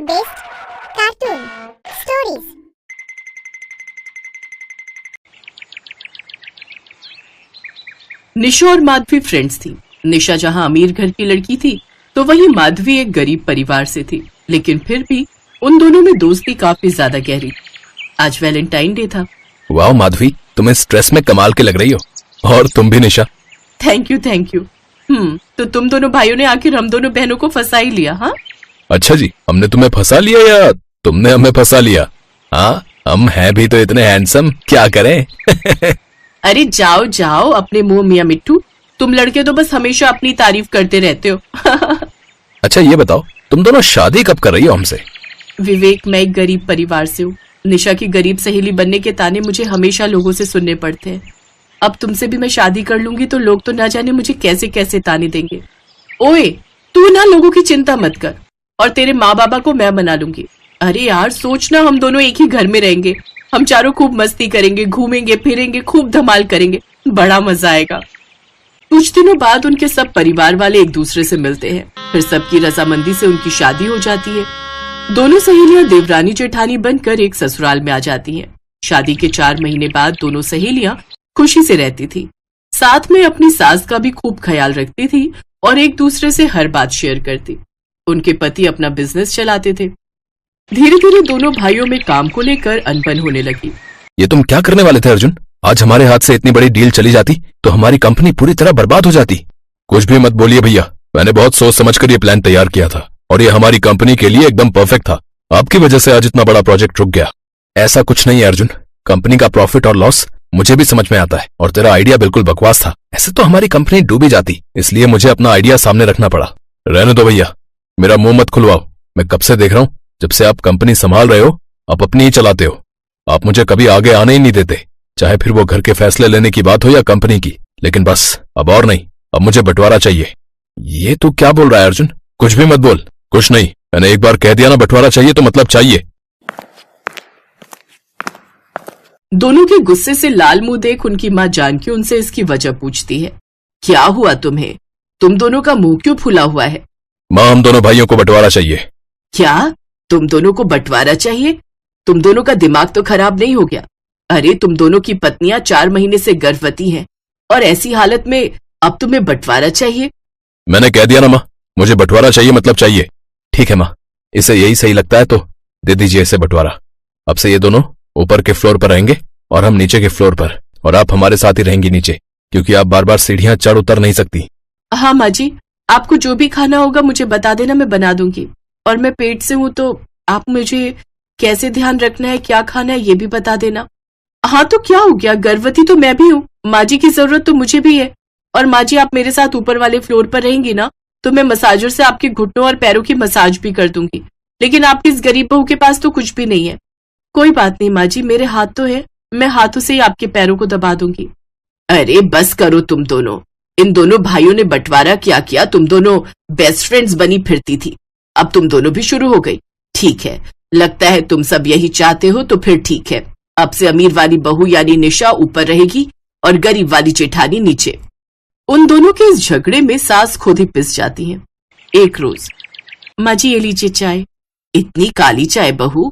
Best cartoon stories. निशा और Madhavi friends थी। निशा जहां अमीर घर की लड़की थी तो वहीं माधवी एक गरीब परिवार से थी, लेकिन फिर भी उन दोनों में दोस्ती काफी ज्यादा गहरी थी। आज वैलेंटाइन डे था। वाह माधवी, तुम इस ड्रेस में कमाल के लग रही हो। और तुम भी निशा। Thank you. तो तुम दोनों भाइयों ने आखिर हम दोनों बहनों को फंसा ही लिया। हाँ अच्छा जी, हमने तुम्हें फंसा लिया या तुमने हमें फंसा लिया? हाँ, हम हैं भी तो इतने हैंडसम, क्या करें? अरे जाओ जाओ अपने मुंह मियां मिट्टू, तुम लड़के तो बस हमेशा अपनी तारीफ करते रहते हो। अच्छा ये बताओ, तुम दोनों शादी कब कर रही हो हमसे? विवेक, मैं एक गरीब परिवार से हूँ। निशा की गरीब सहेली बनने के ताने मुझे हमेशा लोगों से सुनने पड़ते हैं। अब तुमसे भी मैं शादी कर लूंगी तो लोग तो ना जाने मुझे कैसे कैसे ताने देंगे। ओए, तू ना लोगों की चिंता मत कर, और तेरे माँ बाबा को मैं मना लूंगी। अरे यार सोचना, हम दोनों एक ही घर में रहेंगे, हम चारों खूब मस्ती करेंगे, घूमेंगे फिरेंगे, खूब धमाल करेंगे, बड़ा मजा आएगा। कुछ दिनों बाद उनके सब परिवार वाले एक दूसरे से मिलते हैं, फिर सबकी रजामंदी से उनकी शादी हो जाती है। दोनों सहेलियां देवरानी जेठानी बनकर एक ससुराल में आ जाती हैं। शादी के 4 महीने बाद दोनों सहेलियां खुशी से रहती थी, साथ में अपनी सास का भी खूब ख्याल रखती थी और एक दूसरे से हर बात शेयर करती। उनके पति अपना बिजनेस चलाते थे। धीरे धीरे दोनों भाइयों में काम को लेकर अनबन होने लगी। ये तुम क्या करने वाले थे अर्जुन? आज हमारे हाथ से इतनी बड़ी डील चली जाती तो हमारी कंपनी पूरी तरह बर्बाद हो जाती। कुछ भी मत बोलिए भैया, मैंने बहुत सोच समझ कर ये प्लान तैयार किया था और ये हमारी कंपनी के लिए एकदम परफेक्ट था। आपकी वजह से आज इतना बड़ा प्रोजेक्ट रुक गया। ऐसा कुछ नहीं है अर्जुन, कंपनी का प्रॉफिट और लॉस मुझे भी समझ में आता है और तेरा आइडिया बिल्कुल बकवास था। ऐसे तो हमारी कंपनी डूबी जाती, इसलिए मुझे अपना आइडिया सामने रखना पड़ा। रहने दो भैया, मेरा मुंह मत खुलवाओ। मैं कब से देख रहा हूँ, जब से आप कंपनी संभाल रहे हो आप अपनी ही चलाते हो। आप मुझे कभी आगे आने ही नहीं देते, चाहे फिर वो घर के फैसले लेने की बात हो या कंपनी की। लेकिन बस अब और नहीं, अब मुझे बंटवारा चाहिए। ये तू क्या बोल रहा है अर्जुन? कुछ भी मत बोल। कुछ नहीं, मैंने एक बार कह दिया ना बंटवारा चाहिए तो मतलब चाहिए। दोनों के गुस्से से लाल मुंह देख उनकी माँ जानकी उनसे इसकी वजह पूछती है। क्या हुआ तुम्हें? तुम दोनों का मुंह क्यों फुला हुआ है? माँ, हम दोनों भाइयों को बंटवारा चाहिए। क्या तुम दोनों को बंटवारा चाहिए? तुम दोनों का दिमाग तो खराब नहीं हो गया? अरे तुम दोनों की पत्नियां 4 महीने से गर्भवती हैं और ऐसी हालत में अब तुम्हें बंटवारा चाहिए? मैंने कह दिया ना माँ, मुझे बंटवारा चाहिए मतलब चाहिए। ठीक है माँ, इसे यही सही लगता है तो दे दीजिए इसे बंटवारा। अब से ये दोनों ऊपर के फ्लोर पर रहेंगे और हम नीचे के फ्लोर पर, और आप हमारे साथ ही रहेंगी नीचे, क्योंकि आप बार बार सीढ़ियां चढ़ उतर नहीं सकती। हाँ माँ जी, आपको जो भी खाना होगा मुझे बता देना, मैं बना दूंगी। और मैं पेट से हूँ तो आप मुझे कैसे ध्यान रखना है, क्या खाना है ये भी बता देना। हाँ तो क्या हो गया, गर्भवती तो मैं भी हूँ, माँ जी की जरूरत तो मुझे भी है। और माँ जी आप मेरे साथ ऊपर वाले फ्लोर पर रहेंगी ना, तो मैं मसाजर से आपके घुटनों और पैरों की मसाज भी कर दूंगी। लेकिन आपकी इस गरीब बहू के पास तो कुछ भी नहीं है। कोई बात नहीं माँ जी, मेरे हाथ तो है, मैं हाथों से ही आपके पैरों को दबा दूंगी। अरे बस करो तुम दोनों, इन दोनों भाइयों ने बंटवारा क्या किया? तुम दोनों बेस्ट फ्रेंड्स बनी फिरती थी, अब तुम दोनों भी शुरू हो गई। ठीक है, लगता है तुम सब यही चाहते हो तो फिर ठीक है। अब से अमीर वाली बहू यानी निशा ऊपर रहेगी और गरीब वाली जेठानी नीचे। उन दोनों के इस झगड़े में सास खुद ही पिस जाती है। एक रोज, माँ जी ये लीजिए चाय। इतनी काली चाय बहू?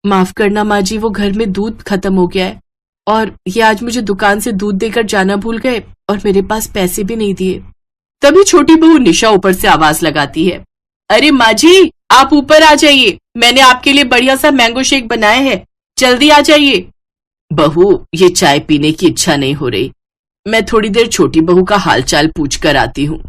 माफ करना माँ जी, वो घर में दूध खत्म हो गया है और ये आज मुझे दुकान से दूध देकर जाना भूल गए और मेरे पास पैसे भी नहीं दिए। तभी छोटी बहू निशा ऊपर से आवाज लगाती है, अरे माँ जी आप ऊपर आ जाइए, मैंने आपके लिए बढ़िया सा मैंगो शेक बनाया है, जल्दी आ जाइए। बहू ये चाय पीने की इच्छा नहीं हो रही, मैं थोड़ी देर छोटी बहू का हालचाल पूछ कर आती हूँ।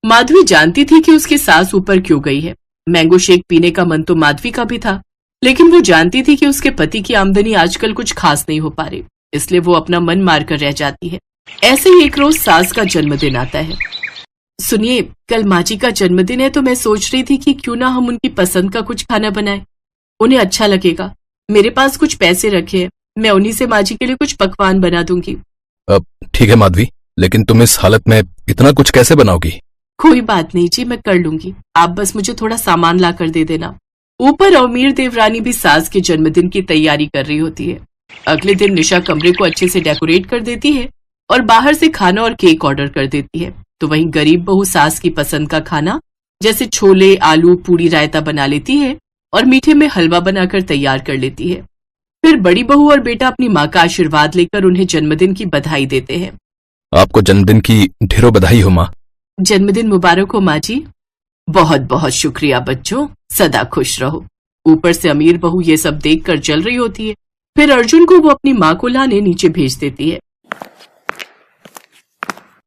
माधवी जानती थी कि उसकी सास ऊपर क्यों गई है। मैंगो शेक पीने का मन तो माधवी का भी था, लेकिन वो जानती थी कि उसके पति की आमदनी आजकल कुछ खास नहीं हो पा रही, इसलिए वो अपना मन मार कर रह जाती है। ऐसे ही एक रोज सास का जन्मदिन आता है। सुनिए, कल माँ जी का जन्मदिन है तो मैं सोच रही थी कि क्यों ना हम उनकी पसंद का कुछ खाना बनाएं, उन्हें अच्छा लगेगा। मेरे पास कुछ पैसे रखे हैं, मैं उन्हीं से माँ जी के लिए कुछ पकवान बना दूंगी। ठीक है माधवी, लेकिन तुम इस हालत में इतना कुछ कैसे बनाओगी? कोई बात नहीं जी, मैं कर लूंगी, आप बस मुझे थोड़ा सामान ला कर दे देना। ऊपर अमीर देवरानी भी सास के जन्मदिन की तैयारी कर रही होती है। अगले दिन निशा कमरे को अच्छे से डेकोरेट कर देती है और बाहर से खाना और केक ऑर्डर कर देती है। तो वहीं गरीब बहू सास की पसंद का खाना जैसे छोले, आलू, पूरी, रायता बना लेती है और मीठे में हलवा बनाकर तैयार कर लेती है। फिर बड़ी बहू और बेटा अपनी माँ का आशीर्वाद लेकर उन्हें जन्मदिन की बधाई देते हैं। आपको जन्मदिन की ढेरों बधाई हो माँ। जन्मदिन मुबारक हो माँ जी। बहुत बहुत शुक्रिया बच्चों, सदा खुश रहो। ऊपर से अमीर बहू ये सब देखकर जल रही होती है। फिर अर्जुन को वो अपनी माँ को लाने नीचे भेज देती है।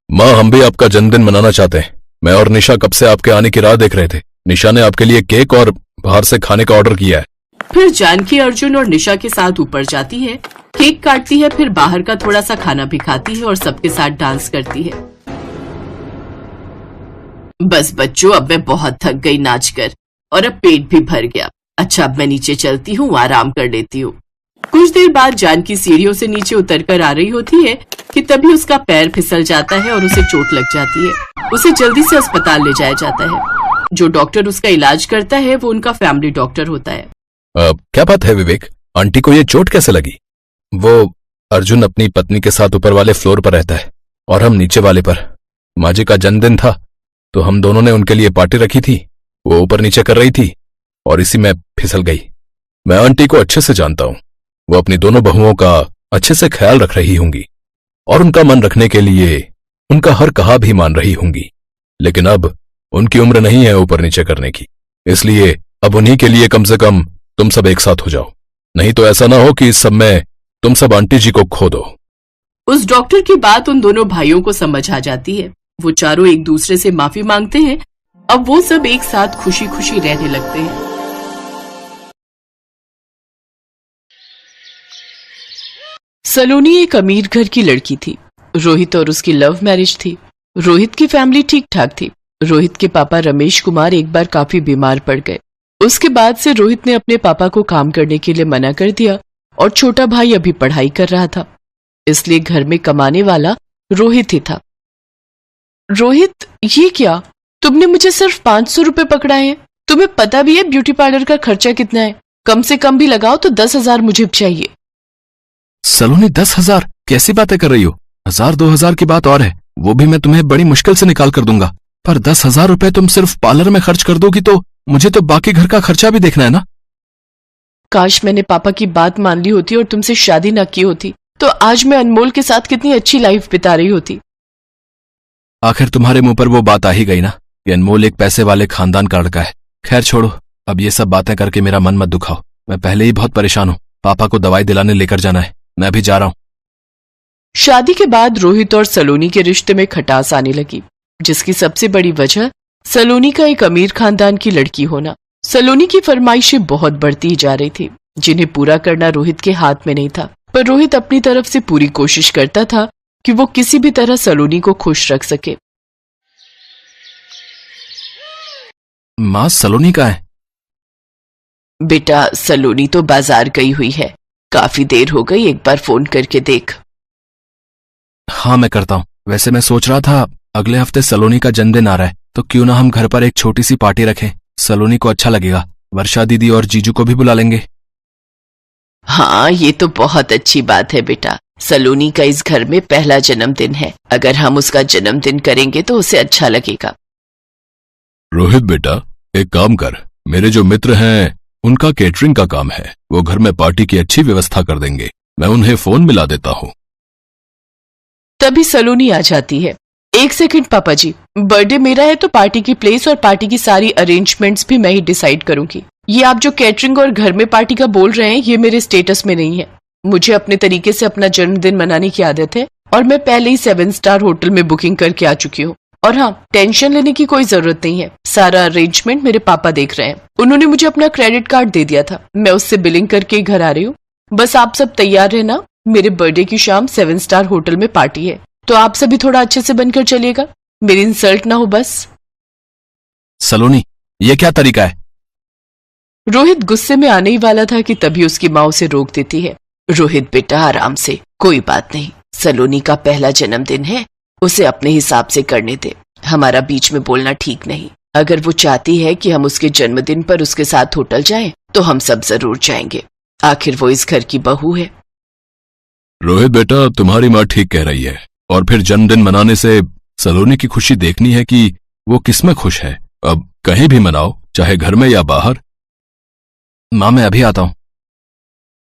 माँ, हम भी आपका जन्मदिन मनाना चाहते हैं। मैं और निशा कब से आपके आने की राह देख रहे थे। निशा ने आपके लिए केक और बाहर से खाने का ऑर्डर किया है। फिर जानकी अर्जुन और निशा के साथ ऊपर जाती है, केक काटती है, फिर बाहर का थोड़ा सा खाना भी खाती है और सबके साथ डांस करती है। बस बच्चों, अब मैं बहुत थक गई नाच कर और अब पेट भी भर गया। अच्छा, अब मैं नीचे चलती हूँ, आराम कर लेती हूँ। कुछ देर बाद जानकी सीढ़ियों से नीचे उतर कर आ रही होती है कि तभी उसका पैर फिसल जाता है और उसे चोट लग जाती है। उसे जल्दी से अस्पताल ले जाया जाता है। जो डॉक्टर उसका इलाज करता है वो उनका फैमिली डॉक्टर होता है। क्या बात है विवेक, आंटी को ये चोट कैसे लगी? वो अर्जुन अपनी पत्नी के साथ ऊपर वाले फ्लोर पर रहता है और हम नीचे वाले पर। माँ जी का जन्मदिन था तो हम दोनों ने उनके लिए पार्टी रखी थी। वो ऊपर नीचे कर रही थी और इसी में फिसल गई। मैं आंटी को अच्छे से जानता हूँ। वो अपनी दोनों बहुओं का अच्छे से ख्याल रख रही होंगी और उनका मन रखने के लिए उनका हर कहा भी मान रही होंगी। लेकिन अब उनकी उम्र नहीं है ऊपर नीचे करने की, इसलिए अब उन्हीं के लिए कम से कम तुम सब एक साथ हो जाओ। नहीं तो ऐसा ना हो कि इस सब में तुम सब आंटी जी को खो दो। उस डॉक्टर की बात उन दोनों भाइयों को समझ आ जाती है। वो चारों एक दूसरे से माफी मांगते हैं। अब वो सब एक साथ खुशी खुशी रहने लगते हैं। सलोनी एक अमीर घर की लड़की थी। रोहित और उसकी लव मैरिज थी। रोहित की फैमिली ठीक ठाक थी। रोहित के पापा रमेश कुमार एक बार काफी बीमार पड़ गए। उसके बाद से रोहित ने अपने पापा को काम करने के लिए मना कर दिया और छोटा भाई अभी पढ़ाई कर रहा था, इसलिए घर में कमाने वाला रोहित ही था। रोहित, ये क्या? तुमने मुझे सिर्फ 500 रुपए पकड़ाए हैं। तुम्हें पता भी है ब्यूटी पार्लर का खर्चा कितना है? कम से कम भी लगाओ तो 10,000 मुझे चाहिए। सलोनी, 10,000 कैसी बातें कर रही हो? 1,000-2,000 की बात और है, वो भी मैं तुम्हें बड़ी मुश्किल से निकाल कर दूंगा। पर 10,000 रुपए तुम सिर्फ पार्लर में खर्च कर दोगी तो मुझे तो बाकी घर का खर्चा भी देखना है ना। काश मैंने पापा की बात मान ली होती और तुमसे शादी ना की होती, तो आज मैं अनमोल के साथ कितनी अच्छी लाइफ बिता रही होती। आखिर तुम्हारे मुंह पर वो बात आ ही गई ना कि अनमोल एक पैसे वाले खानदान का लड़का है। खैर छोड़ो, अब ये सब बातें करके मेरा मन मत दुखाओ। मैं पहले ही बहुत परेशान हूँ। पापा को दवाई दिलाने लेकर जाना है, मैं भी जा रहा हूँ। शादी के बाद रोहित और सलोनी के रिश्ते में खटास आने लगी, जिसकी सबसे बड़ी वजह सलोनी का एक अमीर खानदान की लड़की होना। सलोनी की फरमाइशें बहुत बढ़ती जा रही थी, जिन्हें पूरा करना रोहित के हाथ में नहीं था। पर रोहित अपनी तरफ से पूरी कोशिश करता था कि वो किसी भी तरह सलोनी को खुश रख सके। माँ, सलोनी कहाँ है? बेटा, सलोनी तो बाजार गई हुई है। काफी देर हो गई, एक बार फोन करके देख। हाँ, मैं करता हूँ। वैसे मैं सोच रहा था अगले हफ्ते सलोनी का जन्मदिन आ रहा है, तो क्यों ना हम घर पर एक छोटी सी पार्टी रखें। सलोनी को अच्छा लगेगा। वर्षा दीदी और जीजू को भी बुला लेंगे। हाँ, ये तो बहुत अच्छी बात है बेटा। सलोनी का इस घर में पहला जन्मदिन है। अगर हम उसका जन्मदिन करेंगे तो उसे अच्छा लगेगा। रोहित बेटा, एक काम कर, मेरे जो मित्र हैं उनका केटरिंग का काम है। वो घर में पार्टी की अच्छी व्यवस्था कर देंगे। मैं उन्हें फोन मिला देता हूँ। तभी सलोनी आ जाती है। एक सेकंड पापा जी, बर्थडे मेरा है तो पार्टी की प्लेस और पार्टी की सारी अरेंजमेंट्स भी मैं ही डिसाइड करूंगी। ये आप जो कैटरिंग और घर में पार्टी का बोल रहे हैं, ये मेरे स्टेटस में नहीं है। मुझे अपने तरीके से अपना जन्मदिन मनाने की आदत है और मैं पहले ही 7 स्टार होटल में बुकिंग करके आ चुकी हूँ। और हाँ, टेंशन लेने की कोई जरूरत नहीं है। सारा अरेंजमेंट मेरे पापा देख रहे हैं। उन्होंने मुझे अपना क्रेडिट कार्ड दे दिया था, मैं उससे बिलिंग करके घर आ रही हूँ। बस आप सब तैयार रहना, मेरे बर्थडे की शाम 7 स्टार होटल में पार्टी है, तो आप सभी थोड़ा अच्छे से बनकर चलिएगा, मेरी इंसल्ट ना हो बस। सलोनी, ये क्या तरीका है? रोहित गुस्से में आने ही वाला था कि तभी उसकी माँ उसे रोक देती है। रोहित बेटा, आराम से, कोई बात नहीं। सलोनी का पहला जन्मदिन है, उसे अपने हिसाब से करने दे। हमारा बीच में बोलना ठीक नहीं। अगर वो चाहती है कि हम उसके जन्मदिन पर उसके साथ होटल जाएं, तो हम सब जरूर जाएंगे। आखिर वो इस घर की बहू है। रोहित बेटा, तुम्हारी माँ ठीक कह रही है। और फिर जन्मदिन मनाने से सलोनी की खुशी देखनी है कि वो किसमें खुश है। अब कहीं भी मनाओ, चाहे घर में या बाहर। माँ मैं अभी आता हूँ।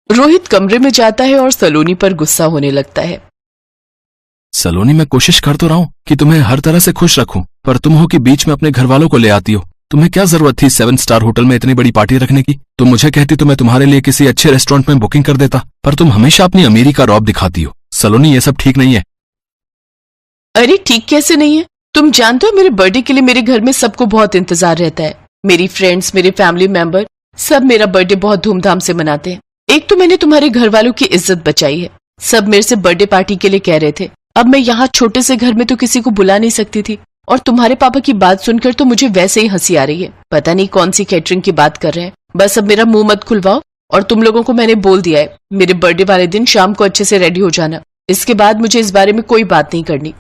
रोहित कमरे में जाता है और सलोनी पर गुस्सा होने लगता है। सलोनी मैं कोशिश कर तो रहा हूँ कि तुम्हें हर तरह से खुश रखूं, पर तुम हो कि बीच में अपने घर वालों को ले आती हो। तुम्हें क्या जरूरत थी 7 स्टार होटल में इतनी बड़ी पार्टी रखने की? तुम मुझे कहती तो मैं तुम्हारे लिए किसी अच्छे रेस्टोरेंट में बुकिंग कर देता, पर तुम हमेशा अपनी अमीरी का रौब दिखाती हो। सलोनी ये सब ठीक नहीं है। अरे ठीक कैसे नहीं है? तुम जानते हो मेरे बर्थडे के लिए मेरे घर में सबको बहुत इंतजार रहता है। मेरी फ्रेंड्स, मेरे फैमिली मेंबर सब मेरा बर्थडे बहुत धूमधाम से मनाते हैं। एक तो मैंने तुम्हारे घर वालों की इज्जत बचाई है। सब मेरे से बर्थडे पार्टी के लिए कह रहे थे। अब मैं यहाँ छोटे से घर में तो किसी को बुला नहीं सकती थी, और तुम्हारे पापा की बात सुनकर तो मुझे वैसे ही हंसी आ रही है। पता नहीं कौन सी कैटरिंग की बात कर रहे हैं। बस अब मेरा मुंह मत खुलवाओ, और तुम लोगों को मैंने बोल दिया है मेरे बर्थडे वाले दिन शाम को अच्छे से रेडी हो जाना। इसके बाद मुझे इस बारे में कोई बात नहीं करनी।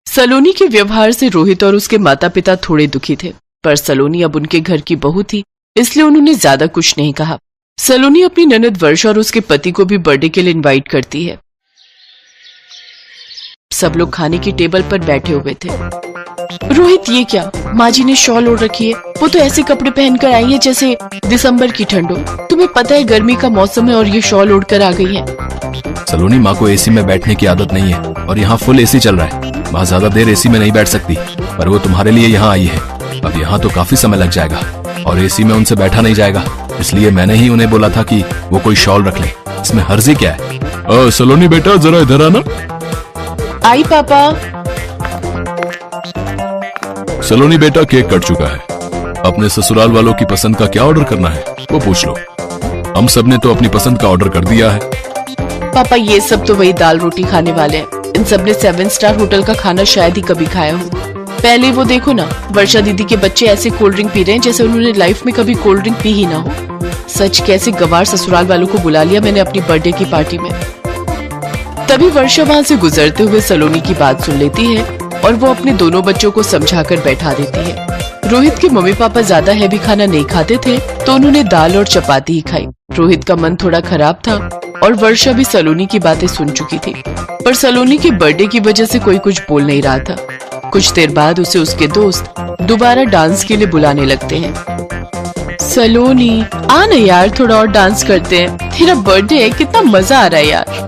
सलोनी के व्यवहार से रोहित और उसके माता पिता थोड़े दुखी थे, पर सलोनी अब उनके घर की बहू थी, इसलिए उन्होंने ज्यादा कुछ नहीं कहा। सलोनी अपनी ननद वर्षा और उसके पति को भी बर्थडे के लिए इनवाइट करती है। सब लोग खाने की टेबल पर बैठे हुए थे। रोहित ये क्या, माँ जी ने शॉल ओढ़ रखी है। वो तो ऐसे कपड़े पहनकर आई है जैसे दिसंबर की ठंड हो। तुम्हें पता है गर्मी का मौसम है और ये शॉल ओढ़कर आ गई है। सलोनी माँ को एसी में बैठने की आदत नहीं है, और यहाँ फुल एसी चल रहा है। माँ ज्यादा देर एसी में नहीं बैठ सकती, पर वो तुम्हारे लिए यहाँ आई है। अब यहाँ तो काफी समय लग जाएगा, और एसी में उनसे बैठा नहीं जाएगा, इसलिए मैंने ही उन्हें बोला था कि वो कोई शॉल रख ले। इसमें हर्जी क्या है? सलोनी बेटा जरा इधर आना। आई पापा। सलोनी बेटा केक कट चुका है। अपने ससुराल वालों की पसंद का क्या ऑर्डर करना है वो पूछ लो। हम सब ने तो अपनी पसंद का ऑर्डर कर दिया है। पापा ये सब तो वही दाल रोटी खाने वाले हैं। इन सब ने 7 स्टार होटल का खाना शायद ही कभी खाया हो। पहले वो देखो ना, वर्षा दीदी के बच्चे ऐसे कोल्ड ड्रिंक पी रहे हैं जैसे उन्होंने लाइफ में कभी कोल्ड ड्रिंक पी ही ना हो। सच कैसे गवार ससुराल वालों को बुला लिया मैंने अपनी बर्थडे की पार्टी में। तभी वर्षा वहां से गुजरते हुए सलोनी की बात सुन लेती है और वो अपने दोनों बच्चों को समझाकर बैठा देती है। रोहित के मम्मी पापा ज्यादा हैवी खाना नहीं खाते थे, तो उन्होंने दाल और चपाती ही खाई। रोहित का मन थोड़ा खराब था और वर्षा भी सलोनी की बातें सुन चुकी थी, पर सलोनी के बर्थडे की वजह से कोई कुछ बोल नहीं रहा था। कुछ देर बाद उसे उसके दोस्त दोबारा डांस के लिए बुलाने लगते हैं। सलोनी आ ना यार, थोड़ा और डांस करते हैं। तेरा बर्थडे है, कितना मजा आ रहा है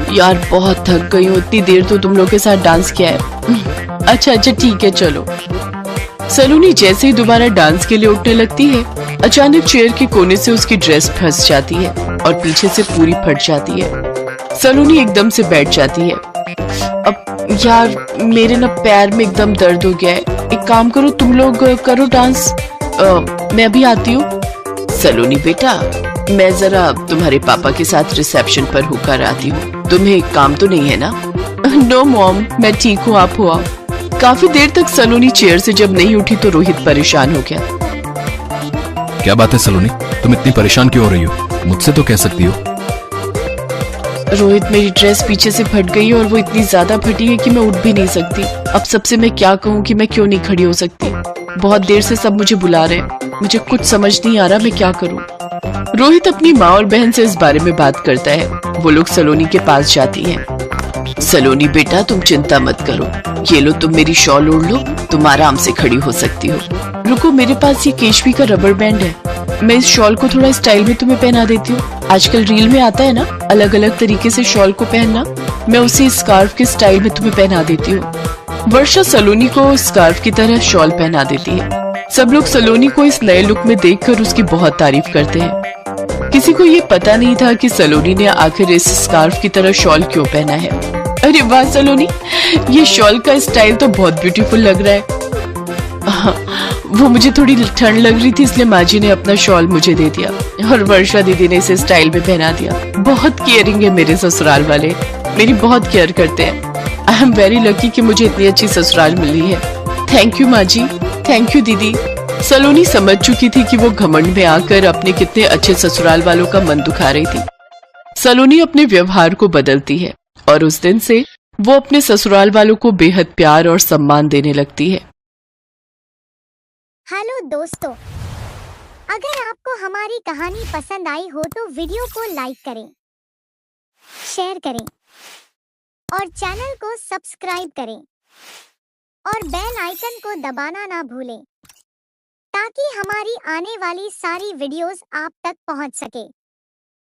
यार बहुत थक गई हूँ, इतनी देर तो तुम लोग के साथ डांस किया है। अच्छा ठीक है चलो। सलोनी जैसे ही दोबारा डांस के लिए उठने लगती है, अचानक चेयर के कोने से उसकी ड्रेस फंस जाती है और पीछे से पूरी फट जाती है। सलोनी एकदम से बैठ जाती है। अब यार मेरे ना पैर में एकदम दर्द हो गया है। एक काम करो, तुम लोग करो डांस, मैं अभी आती हूँ। सलोनी बेटा मैं जरा तुम्हारे पापा के साथ रिसेप्शन पर होकर आती हूँ। तुम्हें काम तो नहीं है ना? नो मॉम, मैं ठीक हूँ, आप हो आओ। काफी देर तक सलोनी चेयर से जब नहीं उठी तो रोहित परेशान हो गया। क्या बात है सलोनी, तुम इतनी परेशान क्यों हो रही हो? मुझसे तो कह सकती हो। रोहित मेरी ड्रेस पीछे से फट गई है और वो इतनी ज्यादा फटी है कि मैं उठ भी नहीं सकती। अब सबसे मैं क्या कहूँ कि मैं क्यों नहीं खड़ी हो सकती। बहुत देर से सब मुझे बुला रहे हैं, मुझे कुछ समझ नहीं आ रहा मैं क्या करूँ। रोहित अपनी माँ और बहन से इस बारे में बात करता है। वो लोग सलोनी के पास जाती हैं। सलोनी बेटा तुम चिंता मत करो, ये लो तुम मेरी शॉल ओढ़ लो, तुम आराम से खड़ी हो सकती हो। रुको, मेरे पास ये केशवी का रबर बैंड है, मैं इस शॉल को थोड़ा स्टाइल में तुम्हें पहना देती हूँ। आजकल रील में आता है ना अलग अलग तरीके से शॉल को पहनना, मैं उसे स्कार्फ के स्टाइल में तुम्हें पहना देती हूँ। वर्षा सलोनी को स्कार्फ की तरह शॉल पहना देती है। सब लोग सलोनी को इस नए लुक में देखकर उसकी बहुत तारीफ करते हैं। किसी को ये पता नहीं था कि सलोनी ने आखिर इस स्कार्फ की तरह शॉल क्यों पहना है। अरे वाह सलोनी, ये शॉल का स्टाइल तो बहुत ब्यूटीफुल लग रहा है। वो मुझे थोड़ी ठंड लग रही थी इसलिए माँ जी ने अपना शॉल मुझे दे दिया और वर्षा दीदी ने इसे स्टाइल में पहना दिया। बहुत केयरिंग है मेरे ससुराल वाले, मेरी बहुत केयर करते हैं। आई एम वेरी लकी कि मुझे इतनी अच्छी ससुराल मिली है। थैंक यू माँ जी, थैंक यू दीदी। सलोनी समझ चुकी थी कि वो घमंड में आकर अपने कितने अच्छे ससुराल वालों का मन दुखा रही थी। सलोनी अपने व्यवहार को बदलती है और उस दिन से वो अपने ससुराल वालों को बेहद प्यार और सम्मान देने लगती है। हेलो दोस्तों, अगर आपको हमारी कहानी पसंद आई हो तो वीडियो को लाइक करें, शेयर करें और चैनल को सब्सक्राइब करें और बेल आइकन को दबाना ना भूलें ताकि हमारी आने वाली सारी वीडियोस आप तक पहुंच सके।